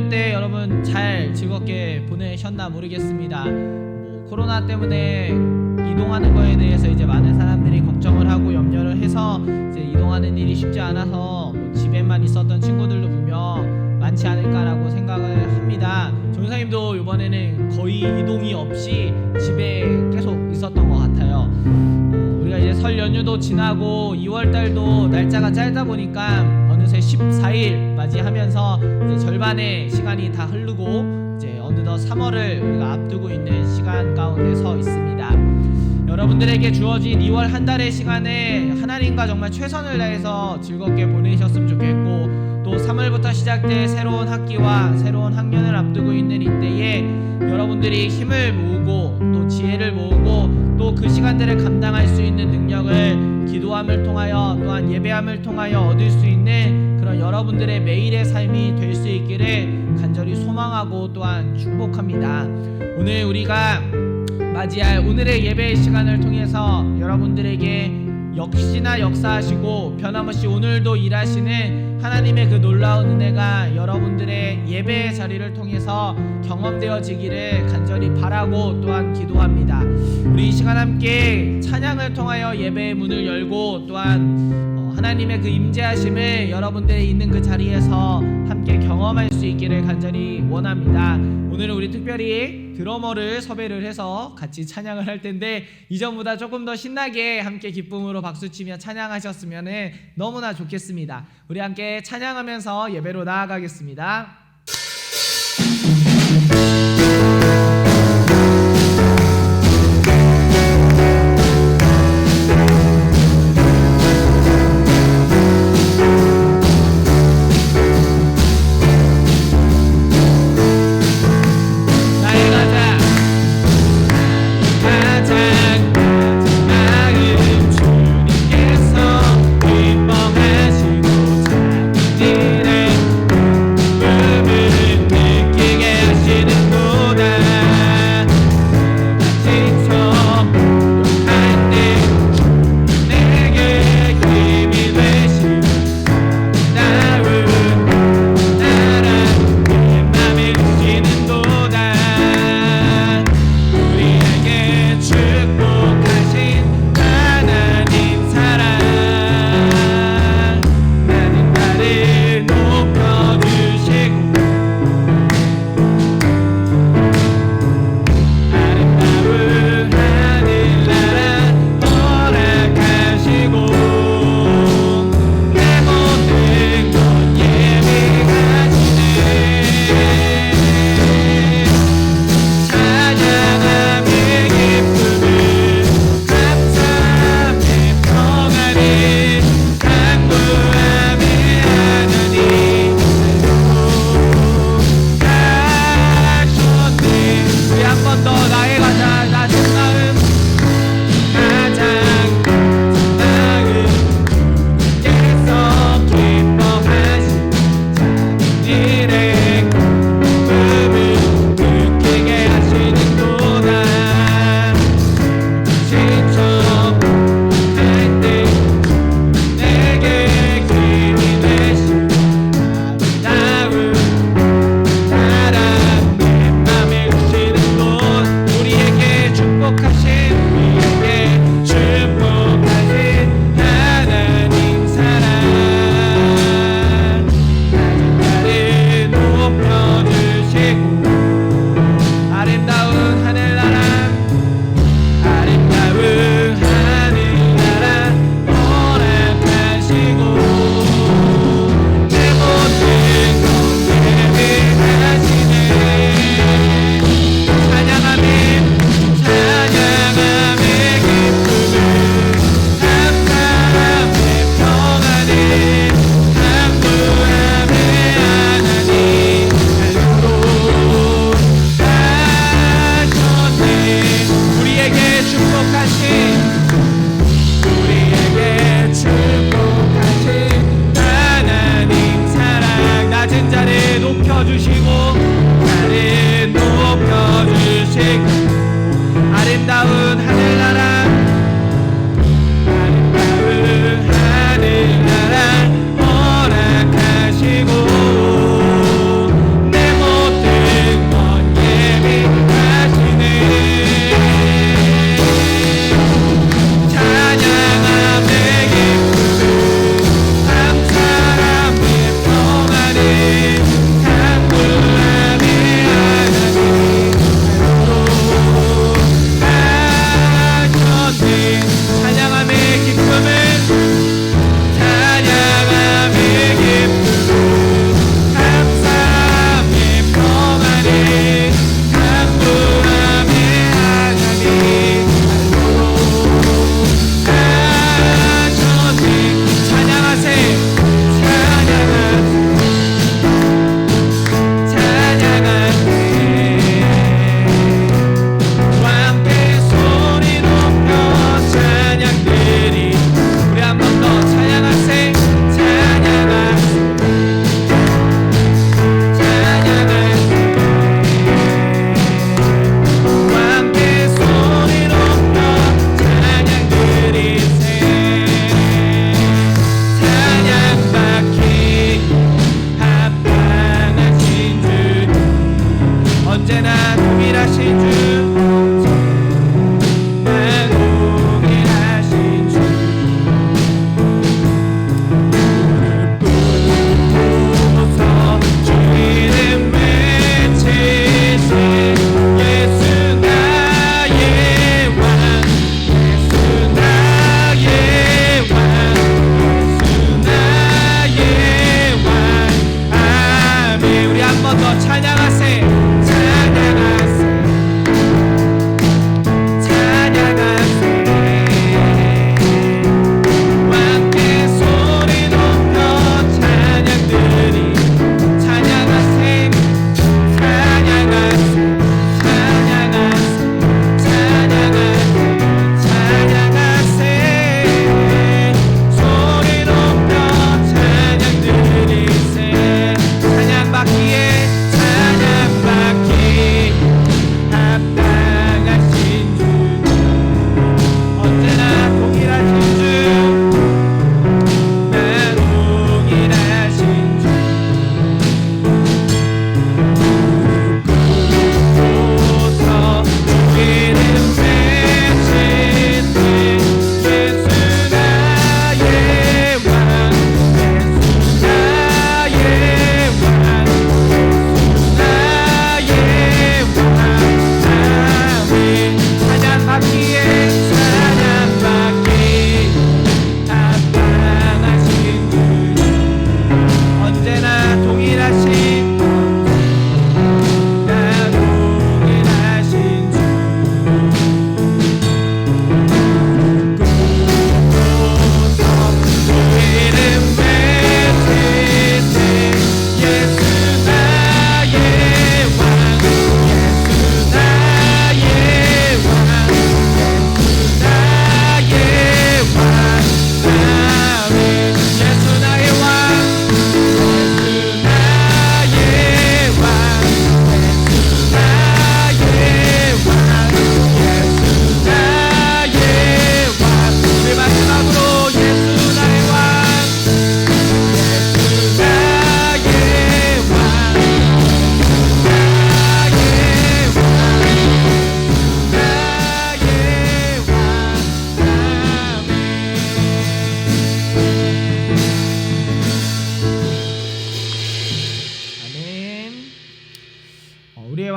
연휴 때 여러분 잘 즐겁게 보내셨나 모르겠습니다. 코로나 때문에 이동하는 거에 대해서 이제 많은 사람들이 걱정을 하고 염려를 해서 이제 이동하는 일이 쉽지 않아서 집에만 있었던 친구들도 분명 많지 않을까라고 생각을 합니다. 전사님도 이번에는 거의 이동이 없이 집에 계속 있었던 것 같아요. 우리가 이제 설 연휴도 지나고 2월달도 날짜가 짧다 보니까 어느새 14일 맞이하면서 이제 절반의 시간이 다 흐르고 이제 어느덧 3월을 우리가 앞두고 있는 시간 가운데 서 있습니다. 여러분들에게 주어진 2월 한 달의 시간에 하나님과 정말 최선을 다해서 즐겁게 보내셨으면 좋겠고, 또 3월부터 시작될 새로운 학기와 새로운 학년을 앞두고 있는 이때에 여러분들이 힘을 모으고 또 지혜를 모으고 또 그 시간들을 감당할 수 있는 능력을 기도함을 통하여 또한 예배함을 통하여 얻을 수 있는 그런 여러분들의 매일의 삶이 될 수 있기를 간절히 소망하고 또한 축복합니다. 오늘 우리가 맞이할 오늘의 예배의 시간을 통해서 여러분들에게 역시나 역사하시고 변함없이 오늘도 일하시는 하나님의 그 놀라운 은혜가 여러분들의 예배의 자리를 통해서 경험되어지기를 간절히 바라고 또한 기도합니다. 우리 이 시간 함께 찬양을 통하여 예배의 문을 열고 또한 하나님의 그 임재하심을 여러분들이 있는 그 자리에서 함께 경험할 수 있기를 간절히 원합니다. 오늘은 우리 특별히 드러머를 섭외를 해서 같이 찬양을 할 텐데 이전보다 조금 더 신나게 함께 기쁨으로 박수치며 찬양하셨으면 너무나 좋겠습니다. 우리 함께 찬양하면서 예배로 나아가겠습니다.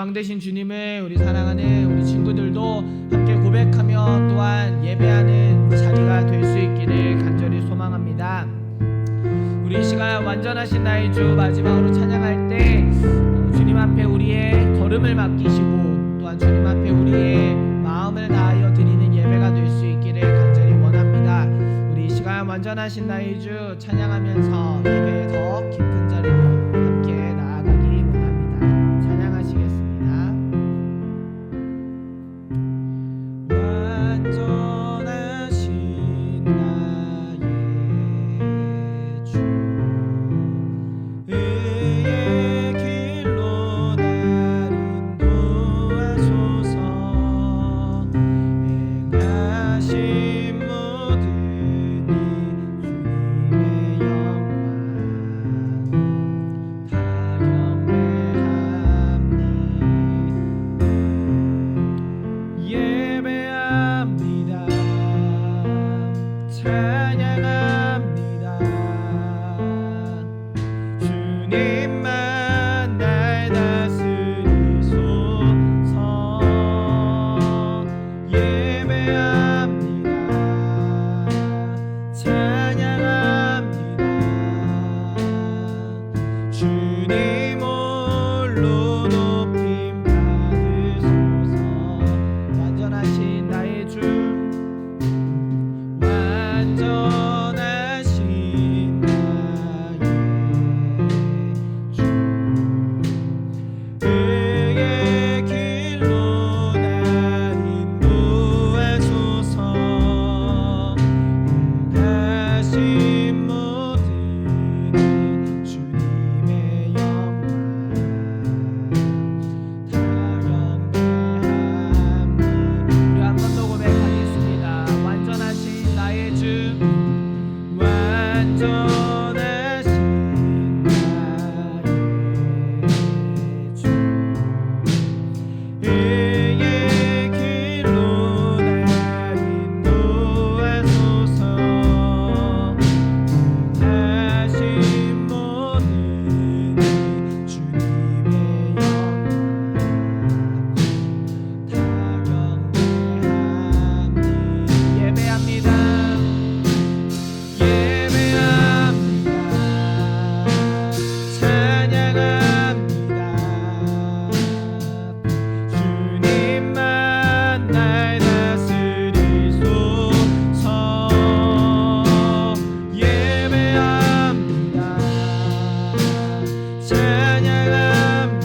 왕 되신 주님을 우리 사랑하는 우리 친구들도 함께 고백하며 또한 예배하는 자리가 될 수 있기를 간절히 소망합니다. 우리 이 시간 완전하신 나의 주 마지막으로 찬양할 때 주님 앞에 우리의 걸음을 맡기시고 또한 주님 앞에 우리의 마음을 다하여 드리는 예배가 될 수 있기를 간절히 원합니다. 우리 이 시간 완전하신 나의 주 찬양하면서 예배의 더 깊은 자리로 함께 나아가기 원합니다. 찬양하시겠습니다. 완전하신 나의 주 의의 길로 날 인도하소서. 행하신 모든 일 주님의 영광 다 경배합니다. 예배합니다. 찬양합니다. 주님만 날 다스리소서. 예배합니다. 찬양합니다. 주님 홀로 높임 받으소서. 완전하신 나의 주 완전하신 나의 주 의의 길로 날 인도하소서. 행하신 모든 일 주님의 영광 다 경배합니다. 우리 한 번 더 고백하겠습니다. 완전하신 나의 주 완전하신 나의 주 의의 길로 날 인도하소서. 행하신 모든 일 주님의 영광 다 경배합니다. 예배합니다. 예배합니다. 찬양합니다. 주님만 날 다스리소서. 예배합니다. 찬양합니다.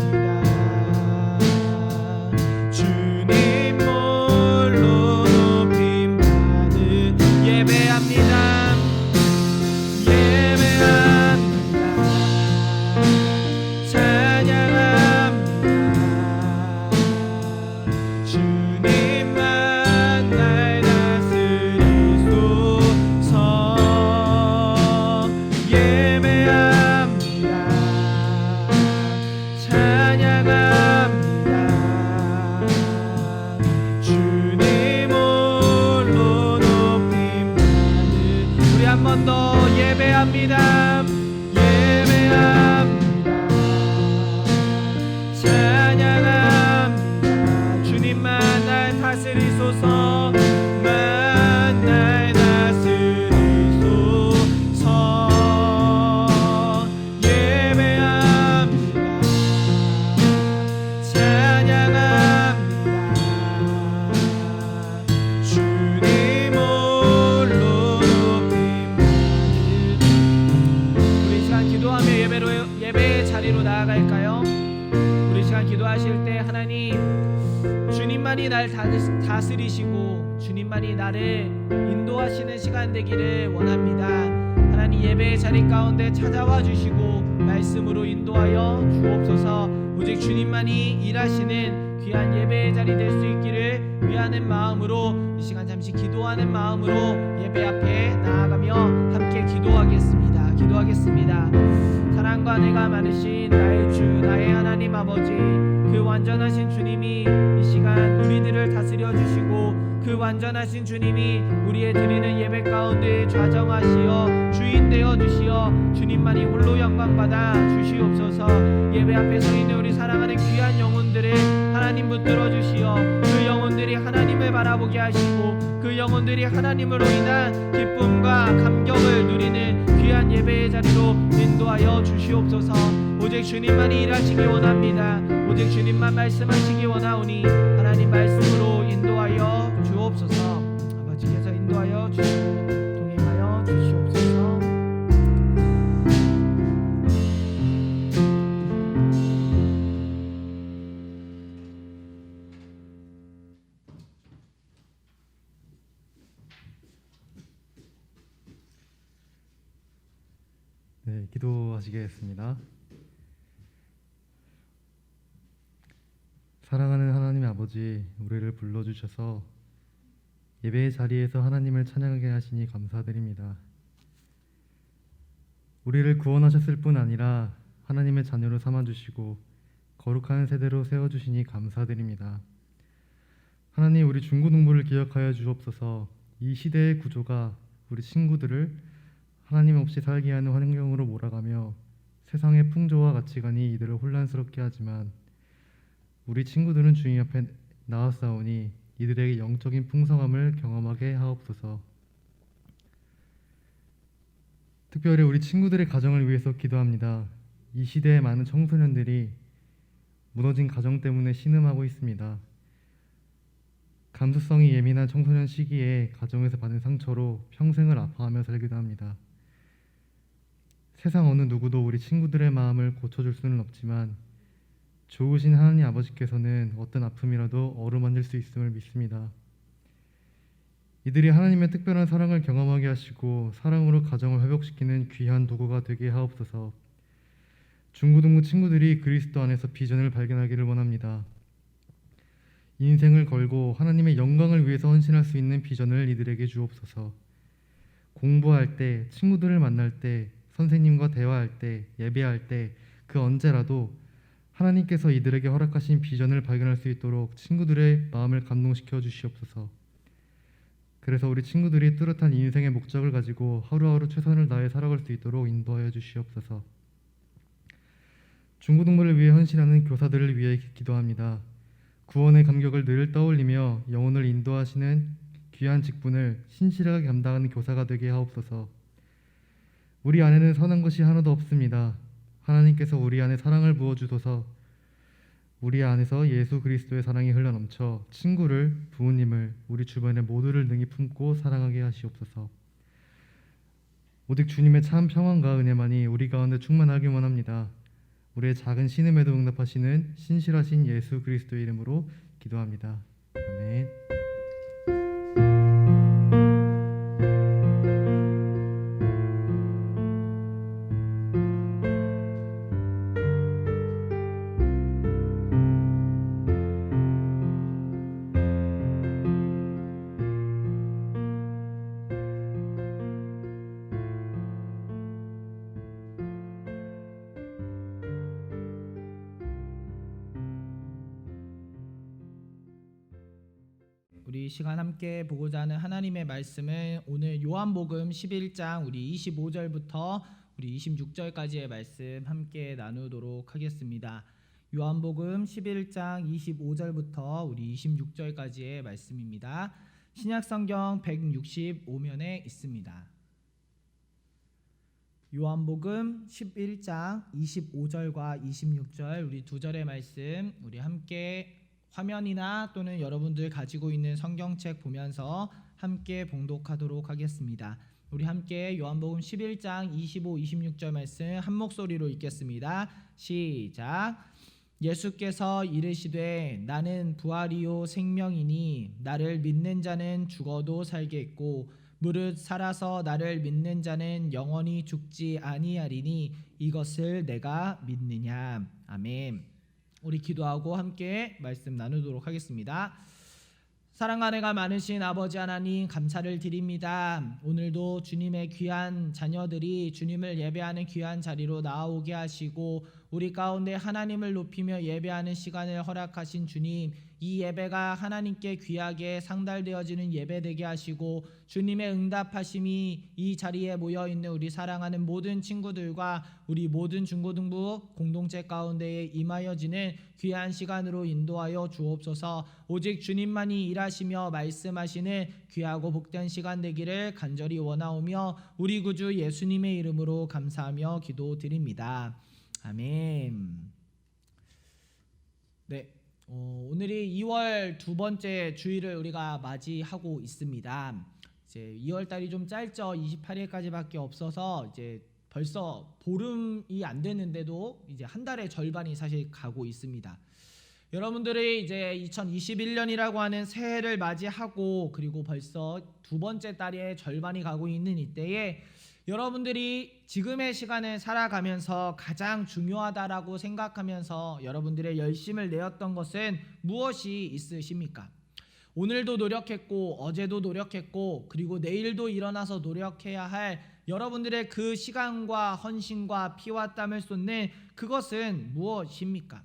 주님 홀로 높임 받은 예배합니다. 예배합니다. 찬양합니다. 주님만 날 다스리소서. 예배합니다. 찬양합니다. 주님 홀로 높임 받은 우리 한 번 더 예배합니다. 예배합니다. 찬양합니다. 주님만 날 다스리소서. 만 날 다스리소서. 예배합니다. 찬양합니다. 주님 홀로 높임 우리 이 시간 기도하며 예배의 자리로 나아갈까요? 우리 이 시간 기도하실 때 하나님 주님만이 날 다스리시고 주님만이 나를 인도하시는 시간 되기를 원합니다. 하나님 예배의 자리 가운데 찾아와 주시고 말씀으로 인도하여 주옵소서. 오직 주님만이 일하시는 귀한 예배의 자리 될 수 있기를 위하는 마음으로 이 시간 잠시 기도하는 마음으로 예배 앞에 나아가며 함께 기도하겠습니다. 사랑과 은혜가 많으신 나의 주 나의 하나님 아버지, 그 완전하신 주님이 이 시간 우리들을 다스려 주시고 그 완전하신 주님이 우리의 드리는 예배 가운데 좌정하시어 주인 되어 주시어 주님만이 홀로 영광 받아 주시옵소서. 예배 앞에 서 있는 우리 사랑하는 귀한 영혼들 영혼들을 하나님 붙들어 주시어 그 영혼들이 하나님을 바라보게 하시고 그 영혼들이 하나님으로 인한 기쁨과 감격을 누리는 귀한 예배의 자리로 인도하여 주시옵소서. 오직 주님만이 일하시기 원합니다. 오직 주님만 말씀하시기 원하오니 하나님 말씀으로 인도하여 주옵소서. 아버지께서 인도하여 주시고 동행하여 주시옵소서. 네, 기도하시겠습니다. 사랑하는 하나님의 아버지, 우리를 불러주셔서 예배의 자리에서 하나님을 찬양하게 하시니 감사드립니다. 우리를 구원하셨을 뿐 아니라 하나님의 자녀로 삼아주시고 거룩한 세대로 세워주시니 감사드립니다. 하나님, 우리 중고등부를 기억하여 주옵소서. 이 시대의 구조가 우리 친구들을 하나님 없이 살게 하는 환경으로 몰아가며 세상의 풍조와 가치관이 이들을 혼란스럽게 하지만 우리 친구들은 주님 앞에 나아싸우니 이들에게 영적인 풍성함을 경험하게 하옵소서. 특별히 우리 친구들의 가정을 위해서 기도합니다. 이 시대의 많은 청소년들이 무너진 가정 때문에 신음하고 있습니다. 감수성이 예민한 청소년 시기에 가정에서 받은 상처로 평생을 아파하며 살기도 합니다. 세상 어느 누구도 우리 친구들의 마음을 고쳐줄 수는 없지만 좋으신 하나님 아버지께서는 어떤 아픔이라도 어루만질 수 있음을 믿습니다. 이들이 하나님의 특별한 사랑을 경험하게 하시고 사랑으로 가정을 회복시키는 귀한 도구가 되게 하옵소서. 중고등부 친구들이 그리스도 안에서 비전을 발견하기를 원합니다. 인생을 걸고 하나님의 영광을 위해서 헌신할 수 있는 비전을 이들에게 주옵소서. 공부할 때, 친구들을 만날 때, 선생님과 대화할 때, 예배할 때, 그 언제라도 하나님께서 이들에게 허락하신 비전을 발견할 수 있도록 친구들의 마음을 감동시켜 주시옵소서. 그래서 우리 친구들이 뚜렷한 인생의 목적을 가지고 하루하루 최선을 다해 살아갈 수 있도록 인도하여 주시옵소서. 중고등부를 위해 헌신하는 교사들을 위해 기도합니다. 구원의 감격을 늘 떠올리며 영혼을 인도하시는 귀한 직분을 신실하게 감당하는 교사가 되게 하옵소서. 우리 안에는 선한 것이 하나도 없습니다. 하나님께서 우리 안에 사랑을 부어주소서. 우리 안에서 예수 그리스도의 사랑이 흘러넘쳐 친구를, 부모님을, 우리 주변의 모두를 능히 품고 사랑하게 하시옵소서. 오직 주님의 참 평안과 은혜만이 우리 가운데 충만하기 원합니다. 우리의 작은 신음에도 응답하시는 신실하신 예수 그리스도의 이름으로 기도합니다. 아멘. 우리 시간 함께 보고자 하는 하나님의 말씀은 오늘 요한복음 11장 우리 25절부터 우리 26절까지의 말씀 함께 나누도록 하겠습니다. 요한복음 11장 25절부터 우리 26절까지의 말씀입니다. 신약성경 165면에 있습니다. 요한복음 11장 25절과 26절 우리 두 절의 말씀 우리 함께 화면이나 또는 여러분들 가지고 있는 성경책 보면서 함께 봉독하도록 하겠습니다. 우리 함께 요한복음 11장 25, 26절 말씀 한 목소리로 읽겠습니다. 시작. 예수께서 이르시되 나는 부활이요 생명이니 나를 믿는 자는 죽어도 살겠고 무릇 살아서 나를 믿는 자는 영원히 죽지 아니하리니 이것을 내가 믿느냐. 아멘. 우리 기도하고 함께 말씀 나누도록 하겠습니다. 사랑과 은혜가 많으신 아버지 하나님 감사를 드립니다. 오늘도 주님의 귀한 자녀들이 주님을 예배하는 귀한 자리로 나아오게 하시고 우리 가운데 하나님을 높이며 예배하는 시간을 허락하신 주님, 이 예배가 하나님께 귀하게 상달되어지는 예배 되게 하시고 주님의 응답하심이 이 자리에 모여있는 우리 사랑하는 모든 친구들과 우리 모든 중고등부 공동체 가운데에 임하여지는 귀한 시간으로 인도하여 주옵소서. 오직 주님만이 일하시며 말씀하시는 귀하고 복된 시간 되기를 간절히 원하오며 우리 구주 예수님의 이름으로 감사하며 기도드립니다. 아멘. 네, 오늘이 2월 두 번째 주일을 우리가 맞이하고 있습니다. 이제 2월 달이 좀 짧죠. 28일까지밖에 없어서 이제 벌써 보름이 안 됐는데도 이제 한 달의 절반이 사실 가고 있습니다. 여러분들이 이제 2021년이라고 하는 새해를 맞이하고 그리고 벌써 두 번째 달의 절반이 가고 있는 이때에 여러분들이 지금의 시간을 살아가면서 가장 중요하다라고 생각하면서 여러분들의 열심을 내었던 것은 무엇이 있으십니까? 오늘도 노력했고 어제도 노력했고 그리고 내일도 일어나서 노력해야 할 여러분들의 그 시간과 헌신과 피와 땀을 쏟는 그것은 무엇입니까?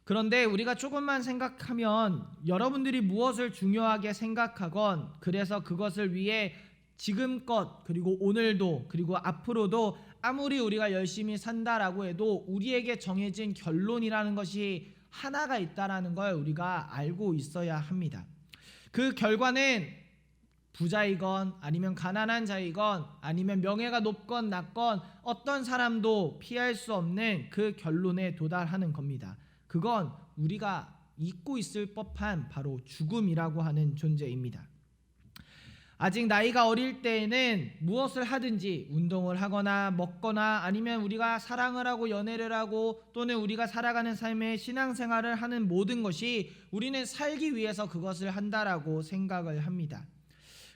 그런데 우리가 조금만 생각하면 여러분들이 무엇을 중요하게 생각하건 그래서 그것을 위해 지금껏 그리고 오늘도 그리고 앞으로도 아무리 우리가 열심히 산다라고 해도 우리에게 정해진 결론이라는 것이 하나가 있다라는 걸 우리가 알고 있어야 합니다. 그 결과는 부자이건 아니면 가난한 자이건 아니면 명예가 높건 낮건 어떤 사람도 피할 수 없는 그 결론에 도달하는 겁니다. 그건 우리가 잊고 있을 법한 바로 죽음이라고 하는 존재입니다. 아직 나이가 어릴 때에는 무엇을 하든지 운동을 하거나 먹거나 아니면 우리가 사랑을 하고 연애를 하고 또는 우리가 살아가는 삶의 신앙생활을 하는 모든 것이 우리는 살기 위해서 그것을 한다라고 생각을 합니다.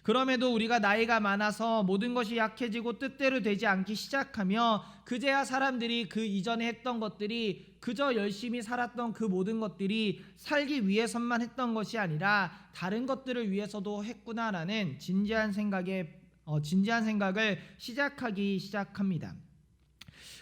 그럼에도 우리가 나이가 많아서 모든 것이 약해지고 뜻대로 되지 않기 시작하며 그제야 사람들이 그 이전에 했던 것들이 그저 열심히 살았던 그 모든 것들이 살기 위해서만 했던 것이 아니라 다른 것들을 위해서도 했구나라는 진지한 생각을 시작하기 시작합니다.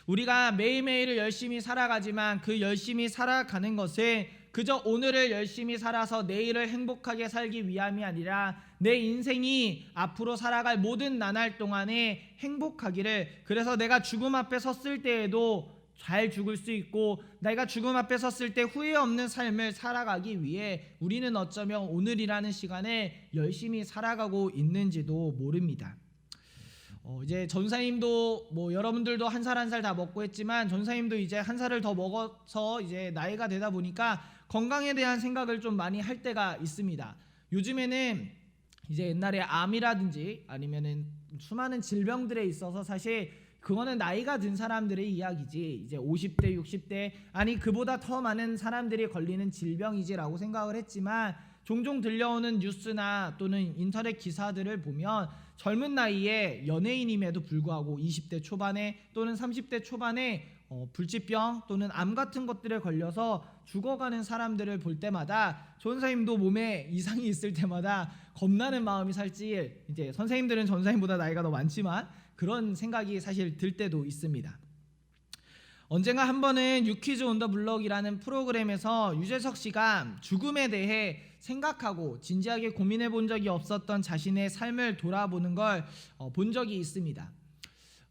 우리가 매일매일을 열심히 살아가지만 그 열심히 살아가는 것은 그저 오늘을 열심히 살아서 내일을 행복하게 살기 위함이 아니라 내 인생이 앞으로 살아갈 모든 나날 동안에 행복하기를, 그래서 내가 죽음 앞에 섰을 때에도 잘 죽을 수 있고 내가 죽음 앞에 섰을 때 후회 없는 삶을 살아가기 위해 우리는 어쩌면 오늘이라는 시간에 열심히 살아가고 있는지도 모릅니다. 이제 전사님도 여러분들도 한 살 한 살 다 먹고 했지만 전사님도 이제 한 살을 더 먹어서 이제 나이가 되다 보니까 건강에 대한 생각을 좀 많이 할 때가 있습니다. 요즘에는 이제 옛날에 암이라든지 아니면은 수많은 질병들에 있어서 사실 그거는 나이가 든 사람들의 이야기지, 이제 50대 60대 아니 그보다 더 많은 사람들이 걸리는 질병이지라고 생각을 했지만 종종 들려오는 뉴스나 또는 인터넷 기사들을 보면 젊은 나이에 연예인임에도 불구하고 20대 초반에 또는 30대 초반에 불치병 또는 암 같은 것들에 걸려서 죽어가는 사람들을 볼 때마다 전사님도 몸에 이상이 있을 때마다 겁나는 마음이 살지, 이제 선생님들은 전사님보다 나이가 더 많지만 그런 생각이 사실 들 때도 있습니다. 언젠가 한 번은 유퀴즈 온 더 블럭이라는 프로그램에서 유재석 씨가 죽음에 대해 생각하고 진지하게 고민해 본 적이 없었던 자신의 삶을 돌아보는 걸 본 적이 있습니다.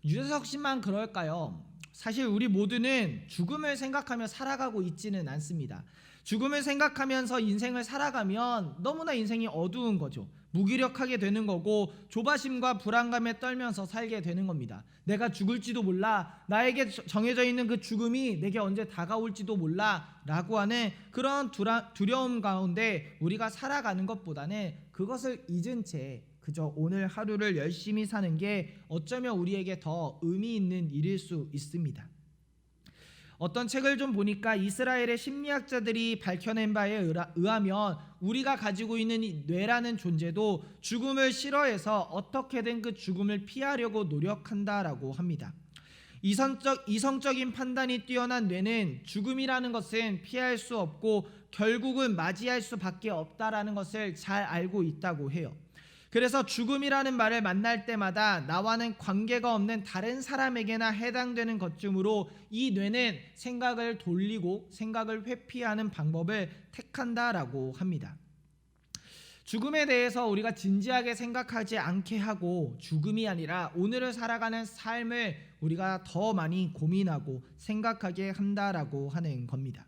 유재석 씨만 그럴까요? 사실 우리 모두는 죽음을 생각하며 살아가고 있지는 않습니다. 죽음을 생각하면서 인생을 살아가면 너무나 인생이 어두운 거죠. 무기력하게 되는 거고 조바심과 불안감에 떨면서 살게 되는 겁니다. 내가 죽을지도 몰라, 나에게 정해져 있는 그 죽음이 내게 언제 다가올지도 몰라 라고 하는 그런 두려움 가운데 우리가 살아가는 것보다는 그것을 잊은 채 그저 오늘 하루를 열심히 사는 게 어쩌면 우리에게 더 의미 있는 일일 수 있습니다. 어떤 책을 좀 보니까 이스라엘의 심리학자들이 밝혀낸 바에 의하면 우리가 가지고 있는 이 뇌라는 존재도 죽음을 싫어해서 어떻게든 그 죽음을 피하려고 노력한다라고 합니다. 이성적인 판단이 뛰어난 뇌는 죽음이라는 것은 피할 수 없고 결국은 맞이할 수밖에 없다라는 것을 잘 알고 있다고 해요. 그래서 죽음이라는 말을 만날 때마다 나와는 관계가 없는 다른 사람에게나 해당되는 것쯤으로 이 뇌는 생각을 돌리고 생각을 회피하는 방법을 택한다라고 합니다. 죽음에 대해서 우리가 진지하게 생각하지 않게 하고 죽음이 아니라 오늘을 살아가는 삶을 우리가 더 많이 고민하고 생각하게 한다라고 하는 겁니다.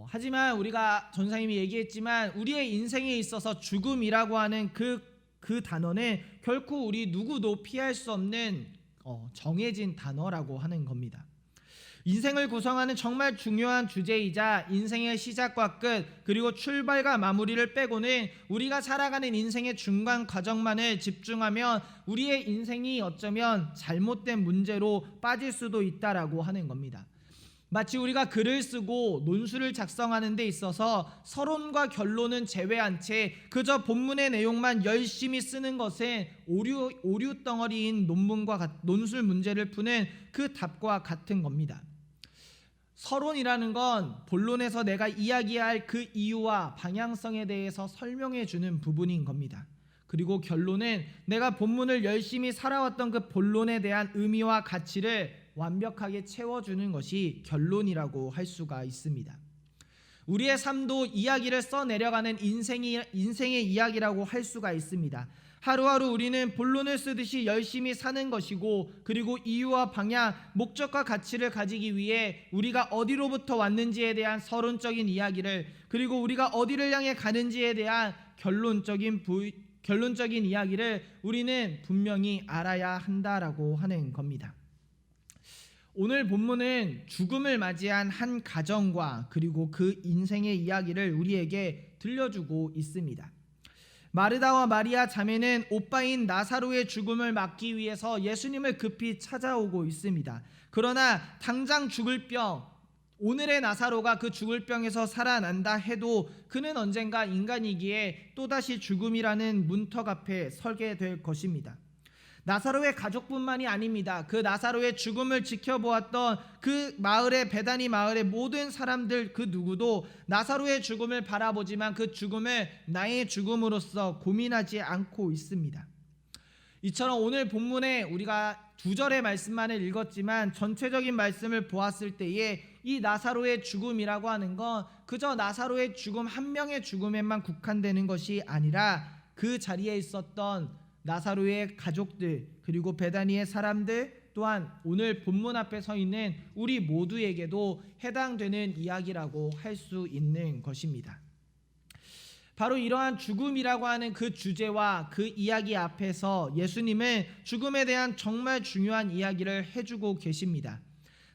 하지만 우리가 전사님이 얘기했지만 우리의 인생에 있어서 죽음이라고 하는 그 단어는 결코 우리 누구도 피할 수 없는 정해진 단어라고 하는 겁니다. 인생을 구성하는 정말 중요한 주제이자 인생의 시작과 끝 그리고 출발과 마무리를 빼고는 우리가 살아가는 인생의 중간 과정만을 집중하면 우리의 인생이 어쩌면 잘못된 문제로 빠질 수도 있다라고 하는 겁니다. 마치 우리가 글을 쓰고 논술을 작성하는 데 있어서 서론과 결론은 제외한 채 그저 본문의 내용만 열심히 쓰는 것은 오류 덩어리인 논술 문제를 푸는 그 답과 같은 겁니다. 서론이라는 건 본론에서 내가 이야기할 그 이유와 방향성에 대해서 설명해 주는 부분인 겁니다. 그리고 결론은 내가 본문을 열심히 살아왔던 그 본론에 대한 의미와 가치를 완벽하게 채워주는 것이 결론이라고 할 수가 있습니다. 우리의 삶도 이야기를 써내려가는 인생의 이야기라고 할 수가 있습니다. 하루하루 우리는 본론을 쓰듯이 열심히 사는 것이고 그리고 이유와 방향, 목적과 가치를 가지기 위해 우리가 어디로부터 왔는지에 대한 서론적인 이야기를 그리고 우리가 어디를 향해 가는지에 대한 결론적인 이야기를 우리는 분명히 알아야 한다라고 하는 겁니다. 오늘 본문은 죽음을 맞이한 한 가정과 그리고 그 인생의 이야기를 우리에게 들려주고 있습니다. 마르다와 마리아 자매는 오빠인 나사로의 죽음을 막기 위해서 예수님을 급히 찾아오고 있습니다. 그러나 당장 죽을 병, 오늘의 나사로가 그 죽을 병에서 살아난다 해도 그는 언젠가 인간이기에 또다시 죽음이라는 문턱 앞에 서게 될 것입니다. 나사로의 가족뿐만이 아닙니다. 그 나사로의 죽음을 지켜보았던 그 마을의 베다니 마을의 모든 사람들 그 누구도 나사로의 죽음을 바라보지만 그 죽음을 나의 죽음으로서 고민하지 않고 있습니다. 이처럼 오늘 본문에 우리가 2절의 말씀만을 읽었지만 전체적인 말씀을 보았을 때에 이 나사로의 죽음이라고 하는 건 그저 나사로의 죽음 한 명의 죽음에만 국한되는 것이 아니라 그 자리에 있었던 나사로의 가족들 그리고 베다니의 사람들 또한 오늘 본문 앞에 서 있는 우리 모두에게도 해당되는 이야기라고 할 수 있는 것입니다. 바로 이러한 죽음이라고 하는 그 주제와 그 이야기 앞에서 예수님은 죽음에 대한 정말 중요한 이야기를 해주고 계십니다.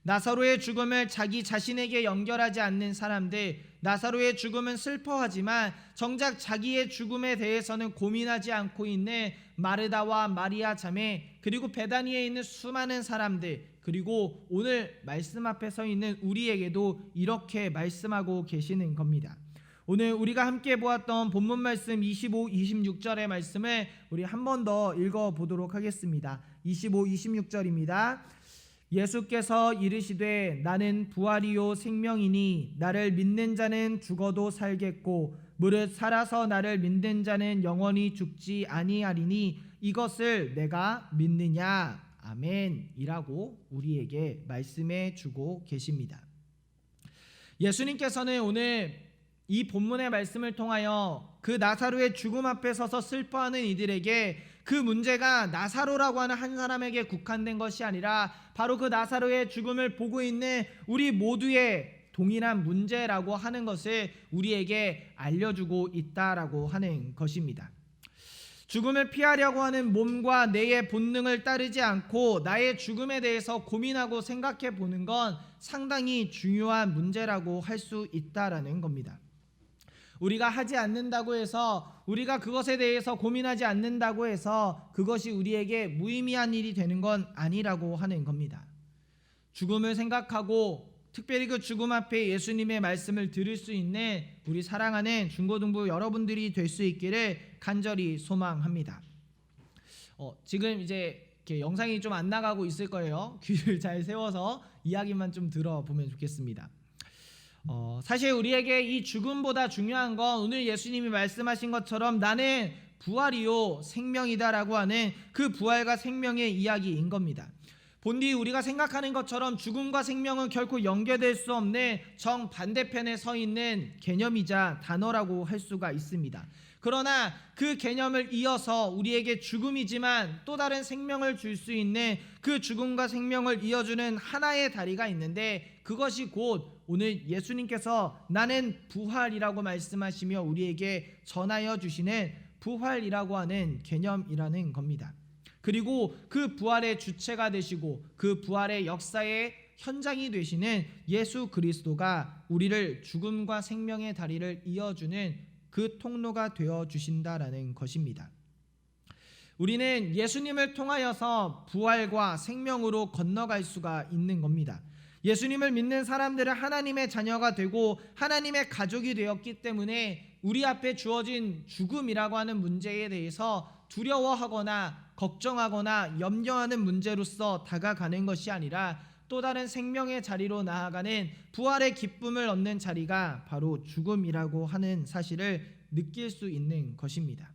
나사로의 죽음을 자기 자신에게 연결하지 않는 사람들, 나사로의 죽음은 슬퍼하지만 정작 자기의 죽음에 대해서는 고민하지 않고 있는 마르다와 마리아 자매, 그리고 베다니에 있는 수많은 사람들, 그리고 오늘 말씀 앞에 서 있는 우리에게도 이렇게 말씀하고 계시는 겁니다. 오늘 우리가 함께 보았던 본문 말씀 25, 26절의 말씀을 우리 한 번 더 읽어보도록 하겠습니다. 25, 26절입니다. 예수께서 이르시되 나는 부활이요 생명이니 나를 믿는 자는 죽어도 살겠고 무릇 살아서 나를 믿는 자는 영원히 죽지 아니하리니 이것을 내가 믿느냐. 아멘 이라고 우리에게 말씀해 주고 계십니다. 예수님께서는 오늘 이 본문의 말씀을 통하여 그 나사로의 죽음 앞에 서서 슬퍼하는 이들에게 그 문제가 나사로라고 하는 한 사람에게 국한된 것이 아니라 바로 그 나사로의 죽음을 보고 있는 우리 모두의 동일한 문제라고 하는 것을 우리에게 알려주고 있다라고 하는 것입니다. 죽음을 피하려고 하는 몸과 뇌의 본능을 따르지 않고 나의 죽음에 대해서 고민하고 생각해 보는 건 상당히 중요한 문제라고 할 수 있다라는 겁니다. 우리가 하지 않는다고 해서 우리가 그것에 대해서 고민하지 않는다고 해서 그것이 우리에게 무의미한 일이 되는 건 아니라고 하는 겁니다. 죽음을 생각하고 특별히 그 죽음 앞에 예수님의 말씀을 들을 수 있는 우리 사랑하는 중고등부 여러분들이 될 수 있기를 간절히 소망합니다. 지금 이제 이렇게 영상이 좀 안 나가고 있을 거예요. 귀를 잘 세워서 이야기만 좀 들어보면 좋겠습니다. 사실 우리에게 이 죽음보다 중요한 건 오늘 예수님이 말씀하신 것처럼 나는 부활이요 생명이다라고 하는 그 부활과 생명의 이야기인 겁니다. 본디 우리가 생각하는 것처럼 죽음과 생명은 결코 연결될 수 없는 정반대편에 서 있는 개념이자 단어라고 할 수가 있습니다. 그러나 그 개념을 이어서 우리에게 죽음이지만 또 다른 생명을 줄 수 있는 그 죽음과 생명을 이어주는 하나의 다리가 있는데, 그것이 곧 오늘 예수님께서 나는 부활이라고 말씀하시며 우리에게 전하여 주시는 부활이라고 하는 개념이라는 겁니다. 그리고 그 부활의 주체가 되시고 그 부활의 역사의 현장이 되시는 예수 그리스도가 우리를 죽음과 생명의 다리를 이어주는 그 통로가 되어 주신다라는 것입니다. 우리는 예수님을 통하여서 부활과 생명으로 건너갈 수가 있는 겁니다. 예수님을 믿는 사람들은 하나님의 자녀가 되고 하나님의 가족이 되었기 때문에 우리 앞에 주어진 죽음이라고 하는 문제에 대해서 두려워하거나 걱정하거나 염려하는 문제로서 다가가는 것이 아니라 또 다른 생명의 자리로 나아가는 부활의 기쁨을 얻는 자리가 바로 죽음이라고 하는 사실을 느낄 수 있는 것입니다.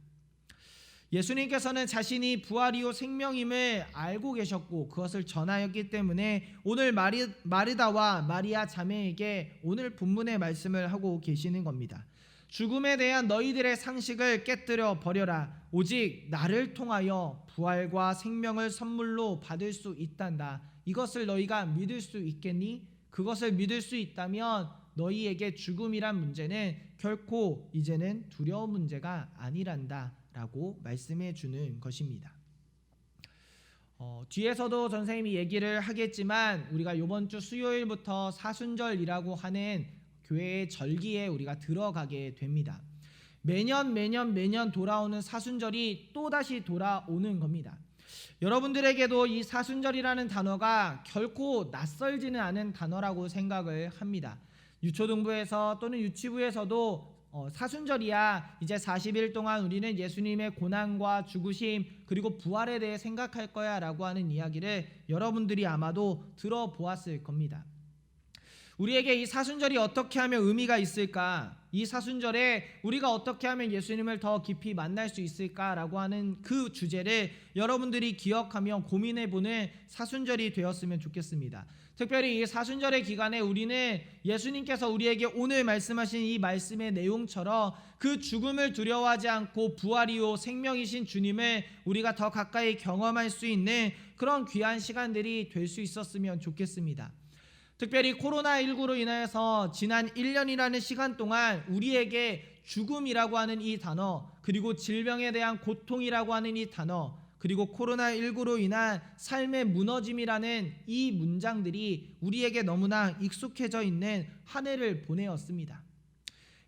예수님께서는 자신이 부활이요 생명임을 알고 계셨고 그것을 전하였기 때문에 오늘 마르다와 마리아 자매에게 오늘 본문의 말씀을 하고 계시는 겁니다. 죽음에 대한 너희들의 상식을 깨뜨려 버려라. 오직 나를 통하여 부활과 생명을 선물로 받을 수 있단다. 이것을 너희가 믿을 수 있겠니? 그것을 믿을 수 있다면 너희에게 죽음이란 문제는 결코 이제는 두려운 문제가 아니란다 라고 말씀해 주는 것입니다. 뒤에서도 선생님이 얘기를 하겠지만 우리가 이번 주 수요일부터 사순절이라고 하는 교회의 절기에 우리가 들어가게 됩니다. 매년 돌아오는 사순절이 또다시 돌아오는 겁니다. 여러분들에게도 이 사순절이라는 단어가 결코 낯설지는 않은 단어라고 생각을 합니다. 유초등부에서 또는 유치부에서도 사순절이야 이제 40일 동안 우리는 예수님의 고난과 죽으심 그리고 부활에 대해 생각할 거야 라고 하는 이야기를 여러분들이 아마도 들어보았을 겁니다. 우리에게 이 사순절이 어떻게 하면 의미가 있을까? 이 사순절에 우리가 어떻게 하면 예수님을 더 깊이 만날 수 있을까라고 하는 그 주제를 여러분들이 기억하며 고민해보는 사순절이 되었으면 좋겠습니다. 특별히 이 사순절의 기간에 우리는 예수님께서 우리에게 오늘 말씀하신 이 말씀의 내용처럼 그 죽음을 두려워하지 않고 부활이요 생명이신 주님을 우리가 더 가까이 경험할 수 있는 그런 귀한 시간들이 될 수 있었으면 좋겠습니다. 특별히 코로나19로 인하여서 지난 1년이라는 시간 동안 우리에게 죽음이라고 하는 이 단어, 그리고 질병에 대한 고통이라고 하는 이 단어, 그리고 코로나19로 인한 삶의 무너짐이라는 이 문장들이 우리에게 너무나 익숙해져 있는 한 해를 보내었습니다.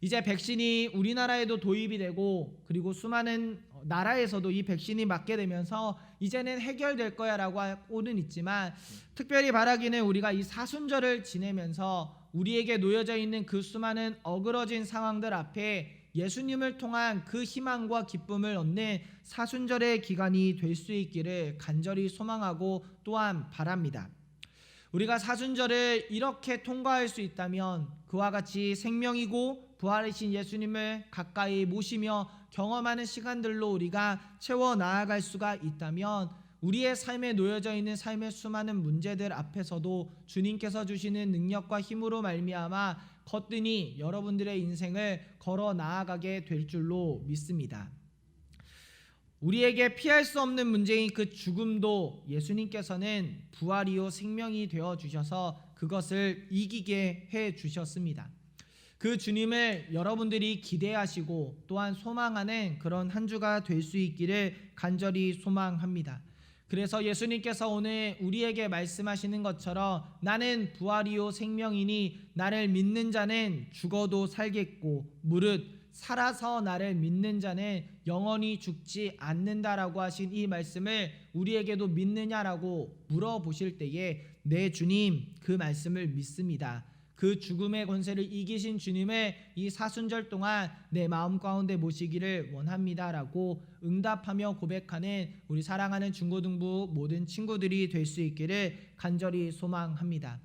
이제 백신이 우리나라에도 도입이 되고 그리고 수많은 나라에서도 이 백신이 맞게 되면서 이제는 해결될 거야 라고 하고는 있지만, 특별히 바라기는 우리가 이 사순절을 지내면서 우리에게 놓여져 있는 그 수많은 어그러진 상황들 앞에 예수님을 통한 그 희망과 기쁨을 얻는 사순절의 기간이 될 수 있기를 간절히 소망하고 또한 바랍니다. 우리가 사순절을 이렇게 통과할 수 있다면 그와 같이 생명이고 부활이신 예수님을 가까이 모시며 경험하는 시간들로 우리가 채워 나아갈 수가 있다면 우리의 삶에 놓여져 있는 삶의 수많은 문제들 앞에서도 주님께서 주시는 능력과 힘으로 말미암아 거뜬히 여러분들의 인생을 걸어 나아가게 될 줄로 믿습니다. 우리에게 피할 수 없는 문제인 그 죽음도 예수님께서는 부활이요 생명이 되어 주셔서 그것을 이기게 해 주셨습니다. 그 주님을 여러분들이 기대하시고 또한 소망하는 그런 한 주가 될 수 있기를 간절히 소망합니다. 그래서 예수님께서 오늘 우리에게 말씀하시는 것처럼 나는 부활이요 생명이니 나를 믿는 자는 죽어도 살겠고 무릇 살아서 나를 믿는 자는 영원히 죽지 않는다라고 하신 이 말씀을 우리에게도 믿느냐라고 물어보실 때에 네 주님 그 말씀을 믿습니다. 그 죽음의 권세를 이기신 주님을 이 사순절 동안 내 마음 가운데 모시기를 원합니다라고 응답하며 고백하는 우리 사랑하는 중고등부 모든 친구들이 될 수 있기를 간절히 소망합니다.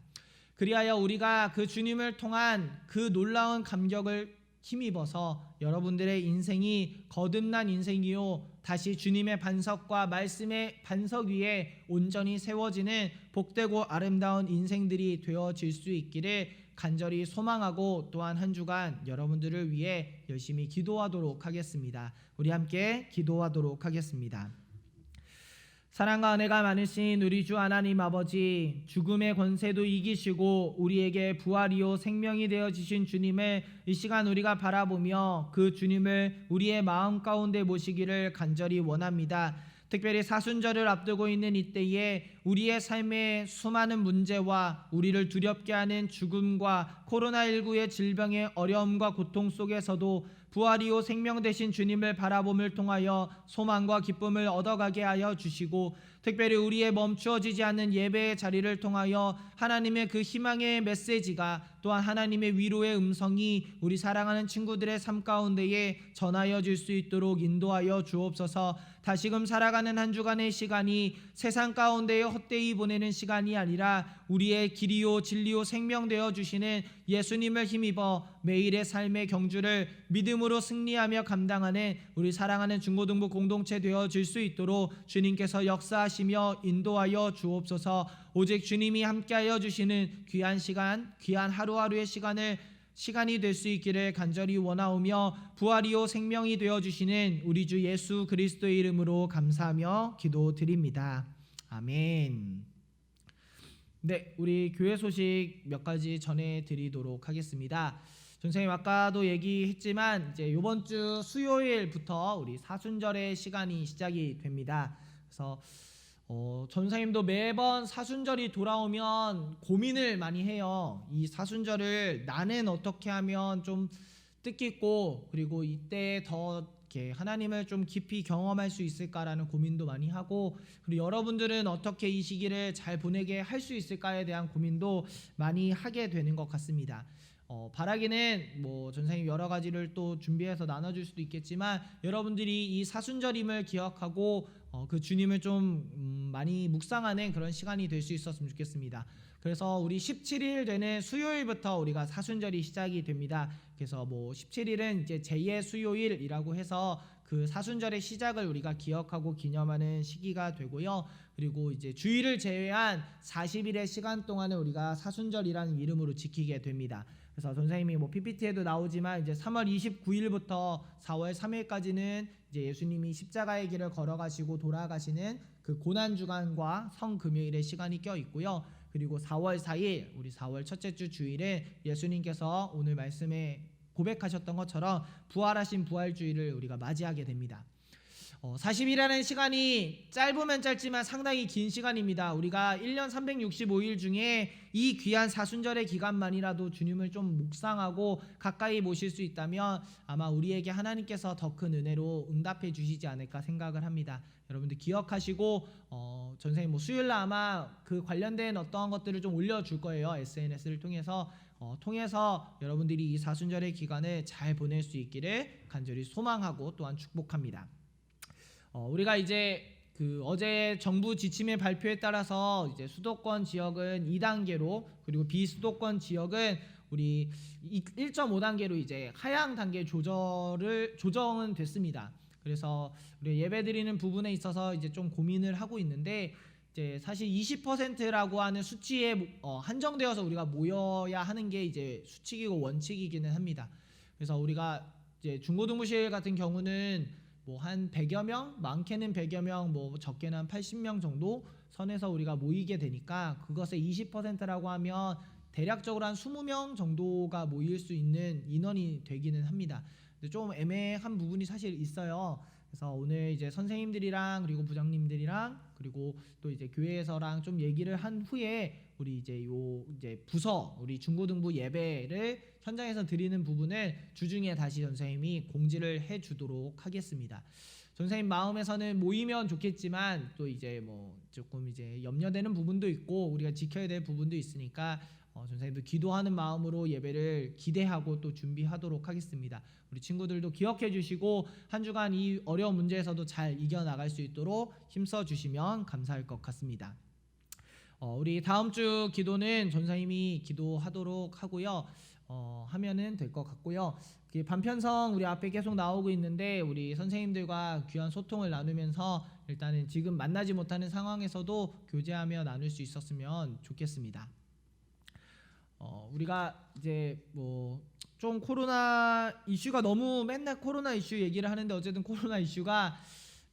그리하여 우리가 그 주님을 통한 그 놀라운 감격을 힘입어서 여러분들의 인생이 거듭난 인생이요 다시 주님의 반석과 말씀의 반석 위에 온전히 세워지는 복되고 아름다운 인생들이 되어질 수 있기를 간절히 소망하고 또한 한 주간 여러분들을 위해 열심히 기도하도록 하겠습니다. 우리 함께 기도하도록 하겠습니다. 사랑과 은혜가 많으신 우리 주 하나님 아버지, 죽음의 권세도 이기시고 우리에게 부활이요 생명이 되어지신 주님을 이 시간 우리가 바라보며 그 주님을 우리의 마음 가운데 모시기를 간절히 원합니다. 특별히 사순절을 앞두고 있는 이때에 우리의 삶의 수많은 문제와 우리를 두렵게 하는 죽음과 코로나19의 질병의 어려움과 고통 속에서도 부활이요 생명 되신 주님을 바라봄을 통하여 소망과 기쁨을 얻어가게 하여 주시고, 특별히 우리의 멈추어지지 않는 예배의 자리를 통하여 하나님의 그 희망의 메시지가 또한 하나님의 위로의 음성이 우리 사랑하는 친구들의 삶 가운데에 전하여 줄 수 있도록 인도하여 주옵소서. 다시금 살아가는 한 주간의 시간이 세상 가운데에 헛되이 보내는 시간이 아니라 우리의 길이요 진리요 생명 되어 주시는 예수님을 힘입어 매일의 삶의 경주를 믿음으로 승리하며 감당하는 우리 사랑하는 중고등부 공동체 되어질 수 있도록 주님께서 역사하시며 인도하여 주옵소서. 오직 주님이 함께하여 주시는 귀한 시간, 귀한 하루하루의 시간이 될 수 있기를 간절히 원하오며 부활이요 생명이 되어주시는 우리 주 예수 그리스도의 이름으로 감사하며 기도드립니다. 아멘. 네, 우리 교회 소식 몇 가지 전해드리도록 하겠습니다. 선생님 아까도 얘기했지만 이제 이번 주 수요일부터 우리 사순절의 시간이 시작이 됩니다. 그래서 전사님도 매번 사순절이 돌아오면 고민을 많이 해요. 이 사순절을 나는 어떻게 하면 좀 뜻깊고 그리고 이때 더 이렇게 하나님을 좀 깊이 경험할 수 있을까라는 고민도 많이 하고, 그리고 여러분들은 어떻게 이 시기를 잘 보내게 할 수 있을까에 대한 고민도 많이 하게 되는 것 같습니다. 바라기는 전사님 여러 가지를 또 준비해서 나눠줄 수도 있겠지만 여러분들이 이 사순절임을 기억하고 그 주님을 좀 많이 묵상하는 그런 시간이 될 수 있었으면 좋겠습니다. 그래서 우리 17일 되는 수요일부터 우리가 사순절이 시작이 됩니다. 그래서 17일은 이제 제2의 수요일이라고 해서 그 사순절의 시작을 우리가 기억하고 기념하는 시기가 되고요. 그리고 이제 주일을 제외한 40일의 시간 동안은 우리가 사순절이라는 이름으로 지키게 됩니다. 그래서 선생님이 PPT에도 나오지만 이제 3월 29일부터 4월 3일까지는 이제 예수님이 십자가의 길을 걸어가시고 돌아가시는 그 고난 주간과 성금요일의 시간이 껴 있고요. 그리고 4월 4일 우리 4월 첫째 주 주일에 예수님께서 오늘 말씀에 고백하셨던 것처럼 부활하신 부활주일을 우리가 맞이하게 됩니다. 40일이라는 시간이 짧으면 짧지만 상당히 긴 시간입니다. 우리가 1년 365일 중에 이 귀한 사순절의 기간만이라도 주님을 좀 묵상하고 가까이 모실 수 있다면 아마 우리에게 하나님께서 더 큰 은혜로 응답해 주시지 않을까 생각을 합니다. 여러분들 기억하시고 전생님 수요일날 아마 그 관련된 어떠한 것들을 좀 올려줄 거예요. SNS를 통해서 여러분들이 이 사순절의 기간을 잘 보낼 수 있기를 간절히 소망하고 또한 축복합니다. 우리가 이제 어제 정부 지침의 발표에 따라서 이제 수도권 지역은 2단계로 그리고 비수도권 지역은 우리 1.5단계로 이제 하향 단계 조정은 됐습니다. 그래서 우리 예배드리는 부분에 있어서 이제 좀 고민을 하고 있는데, 이제 사실 20%라고 하는 수치에 한정되어서 우리가 모여야 하는 게 이제 수칙이고 원칙이기는 합니다. 그래서 우리가 이제 중고등부실 같은 경우는 한 100여 명, 많게는 100여 명, 적게는 한 80명 정도 선에서 우리가 모이게 되니까 그것의 20%라고 하면 대략적으로 한 20명 정도가 모일 수 있는 인원이 되기는 합니다. 근데 좀 애매한 부분이 사실 있어요. 그래서 오늘 이제 선생님들이랑 그리고 부장님들이랑 그리고 또 이제 교회에서랑 좀 얘기를 한 후에 우리 이제 부서 우리 중고등부 예배를 현장에서 드리는 부분을 주중에 다시 선생님이 공지를 해 주도록 하겠습니다. 선생님 마음에서는 모이면 좋겠지만 또 이제 조금 이제 염려되는 부분도 있고 우리가 지켜야 될 부분도 있으니까 선생님도 기도하는 마음으로 예배를 기대하고 또 준비하도록 하겠습니다. 우리 친구들도 기억해 주시고 한 주간 이 어려운 문제에서도 잘 이겨나갈 수 있도록 힘써 주시면 감사할 것 같습니다. 우리 다음 주 기도는 전사님이 기도하도록 하고요. 하면은 될 것 같고요. 그 반편성 우리 앞에 계속 나오고 있는데 우리 선생님들과 귀한 소통을 나누면서 일단은 지금 만나지 못하는 상황에서도 교제하며 나눌 수 있었으면 좋겠습니다. 우리가 이제 뭐 좀 코로나 이슈가 너무 맨날 코로나 이슈 얘기를 하는데 어쨌든 코로나 이슈가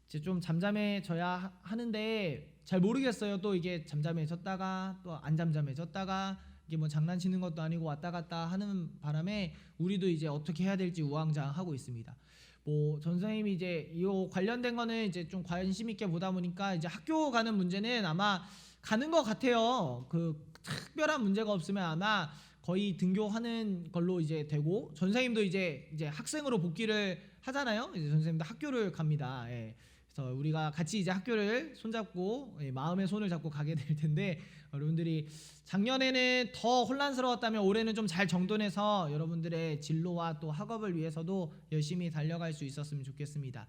이제 좀 잠잠해져야 하는데 잘 모르겠어요. 또 이게 잠잠해졌다가 또 안 잠잠해졌다가 이게 뭐 장난치는 것도 아니고 왔다 갔다 하는 바람에 우리도 이제 어떻게 해야 될지 우왕좌왕하고 있습니다. 뭐 전선생님이 이제 이 관련된 거는 이제 좀 관심 있게 보다 보니까 이제 학교 가는 문제는 아마 가는 것 같아요. 그 특별한 문제가 없으면 아마 거의 등교하는 걸로 이제 되고 전선생님도 이제 학생으로 복귀를 하잖아요. 이제 전선생님도 학교를 갑니다. 예. 그래서 우리가 같이 이제 학교를 손잡고 마음의 손을 잡고 가게 될 텐데 여러분들이 작년에는 더 혼란스러웠다면 올해는 좀 잘 정돈해서 여러분들의 진로와 또 학업을 위해서도 열심히 달려갈 수 있었으면 좋겠습니다.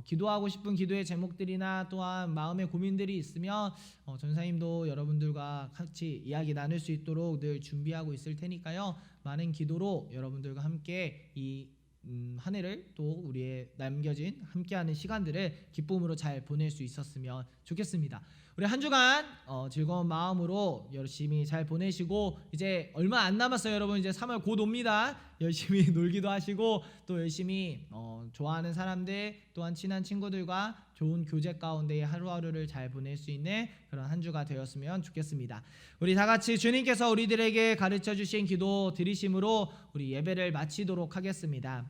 기도하고 싶은 기도의 제목들이나 또한 마음의 고민들이 있으면 전사님도 여러분들과 같이 이야기 나눌 수 있도록 늘 준비하고 있을 테니까요. 많은 기도로 여러분들과 함께 이 한 해를 또 우리의 남겨진 함께하는 시간들을 기쁨으로 잘 보낼 수 있었으면 좋겠습니다. 우리 한 주간 즐거운 마음으로 열심히 잘 보내시고 이제 얼마 안 남았어요. 여러분 이제 3월 곧 옵니다. 열심히 놀기도 하시고 또 열심히 좋아하는 사람들 또한 친한 친구들과 좋은 교제 가운데의 하루하루를 잘 보낼 수 있는 그런 한 주가 되었으면 좋겠습니다. 우리 다 같이 주님께서 우리들에게 가르쳐 주신 기도 드리심으로 우리 예배를 마치도록 하겠습니다.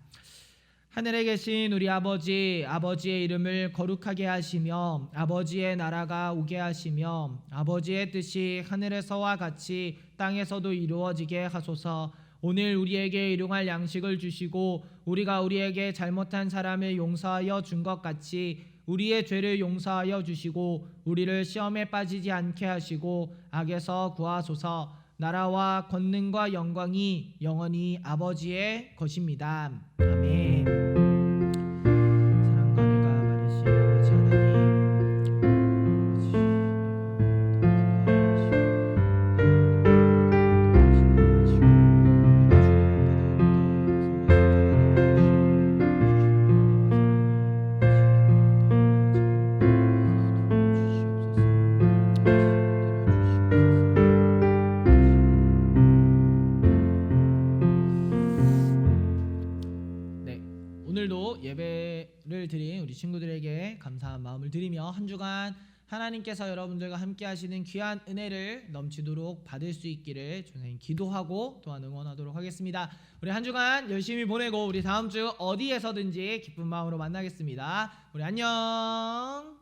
하늘에 계신 우리 아버지, 아버지의 이름을 거룩하게 하시며 아버지의 나라가 오게 하시며 아버지의 뜻이 하늘에서와 같이 땅에서도 이루어지게 하소서. 오늘 우리에게 일용할 양식을 주시고 우리가 우리에게 잘못한 사람을 용서하여 준 것 같이 우리의 죄를 용서하여 주시고 우리를 시험에 빠지지 않게 하시고 악에서 구하소서. 나라와 권능과 영광이 영원히 아버지의 것입니다. 아멘. 사랑과 은혜가 많으신 아버지 오늘도 예배를 드린 우리 친구들에게 감사한 마음을 드리며 한 주간 하나님께서 여러분들과 함께 하시는 귀한 은혜를 넘치도록 받을 수 있기를 선생님 기도하고 또한 응원하도록 하겠습니다. 우리 한 주간 열심히 보내고 우리 다음 주 어디에서든지 기쁜 마음으로 만나겠습니다. 우리 안녕.